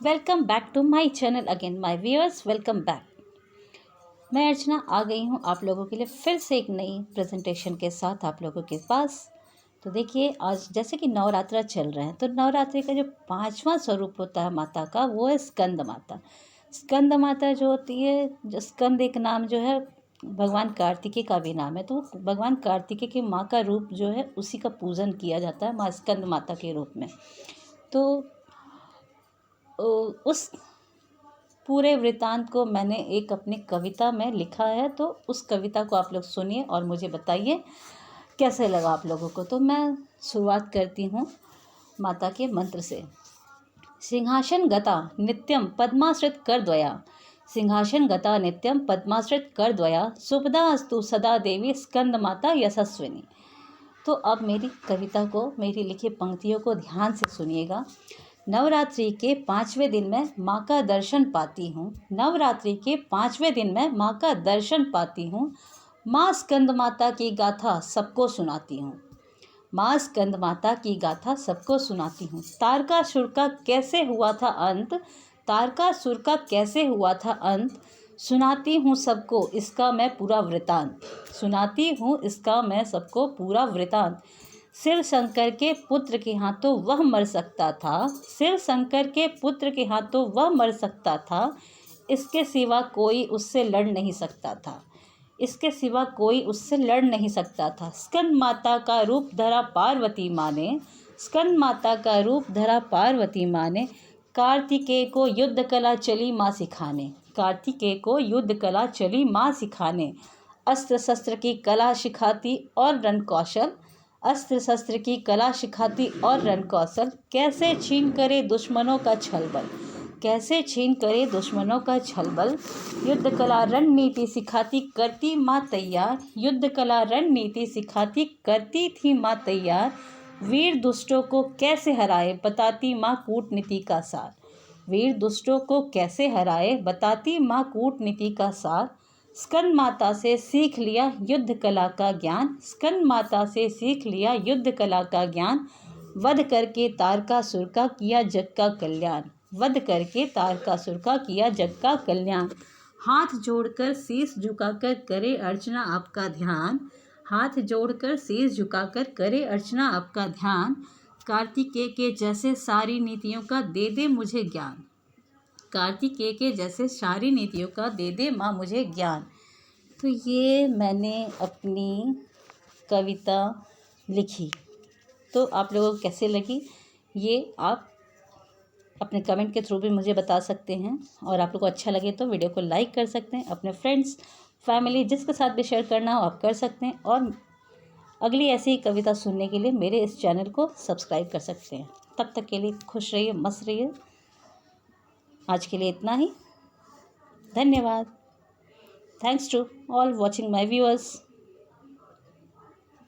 Welcome back to my channel again my viewers, welcome back. मैं अर्चना आ गई हूँ आप लोगों के लिए फिर से एक नई प्रेजेंटेशन के साथ आप लोगों के पास। तो देखिए, आज जैसे कि नवरात्रा चल रहे हैं, तो नवरात्रि का जो 5वां स्वरूप होता है माता का, वो है स्कंद माता। स्कंद माता जो होती है, जो स्कंद एक नाम जो है भगवान कार्तिकेय का भी नाम है, तो भगवान कार्तिकेय की माँ का रूप जो है उसी का पूजन किया जाता है माँ स्कंद माता के रूप में। तो उस पूरे वृतांत को मैंने एक अपनी कविता में लिखा है, तो उस कविता को आप लोग सुनिए और मुझे बताइए कैसे लगा आप लोगों को। तो मैं शुरुआत करती हूँ माता के मंत्र से। सिंहासन गता नित्यम पद्माश्रित कर द्वया, सिंहासन गता नित्यम पद्माश्रित कर द्वया, सुपदा अस्तु सदा देवी स्कंद माता यशस्विनी। तो अब मेरी कविता को, मेरी लिखी पंक्तियों को ध्यान से सुनिएगा। नवरात्रि के 5वें दिन में माँ का दर्शन पाती हूँ, नवरात्रि के 5वें दिन में माँ का दर्शन पाती हूँ, माँ स्कंद माता की गाथा सबको सुनाती हूँ, माँ स्कंद माता की गाथा सबको सुनाती हूँ। तारकासुर का कैसे हुआ था अंत, तारकासुर का कैसे हुआ था अंत, सुनाती हूँ सबको इसका मैं पूरा वृतांत, सुनाती हूँ इसका मैं सबको पूरा वृतांत। शिव शंकर के पुत्र के हाथों वह मर सकता था, शिव शंकर के पुत्र के हाथों वह मर सकता था, इसके सिवा कोई उससे लड़ नहीं सकता था, इसके सिवा कोई उससे लड़ नहीं सकता था। स्कंद माता का रूप धरा पार्वती माँ ने, स्कंद माता का रूप धरा पार्वती माँ ने, कार्तिकेय को युद्ध कला चली माँ सिखाने, कार्तिकेय को युद्ध कला चली माँ सिखाने। अस्त्र शस्त्र की कला सिखाती और रण कौशल, अस्त्र शस्त्र की कला सिखाती और रण कौशल, कैसे छीन करे दुश्मनों का छलबल, कैसे छीन करे दुश्मनों का छलबल। युद्ध कला रणनीति सिखाती करती माँ तैयार, युद्ध कला रणनीति सिखाती करती थी माँ तैयार। वीर दुष्टों को कैसे हराए बताती माँ कूटनीति का सार, वीर दुष्टों को कैसे हराए बताती माँ कूटनीति का सार। स्कंद माता से सीख लिया युद्ध कला का ज्ञान, स्कंद माता से सीख लिया युद्ध कला का ज्ञान। वध करके तारकासुर का किया जग का कल्याण, वध करके तारकासुर का किया जग का कल्याण। हाथ जोड़कर शीश झुकाकर करे अर्चना आपका ध्यान, हाथ जोड़कर शीश झुकाकर करे अर्चना आपका ध्यान। कार्तिकेय के जैसे सारी नीतियों का दे दे मुझे ज्ञान, कार्तिकेय के जैसे सारी नीतियों का दे दे माँ मुझे ज्ञान। तो ये मैंने अपनी कविता लिखी, तो आप लोगों को कैसे लगी ये आप अपने कमेंट के थ्रू भी मुझे बता सकते हैं। और आप लोगों को अच्छा लगे तो वीडियो को लाइक कर सकते हैं, अपने फ्रेंड्स फैमिली जिसके साथ भी शेयर करना हो आप कर सकते हैं। और अगली ऐसी ही कविता सुनने के लिए मेरे इस चैनल को सब्सक्राइब कर सकते हैं। तब तक के लिए खुश रहिए, मस्त रहिए। आज के लिए इतना ही, धन्यवाद। Thanks to all watching my viewers.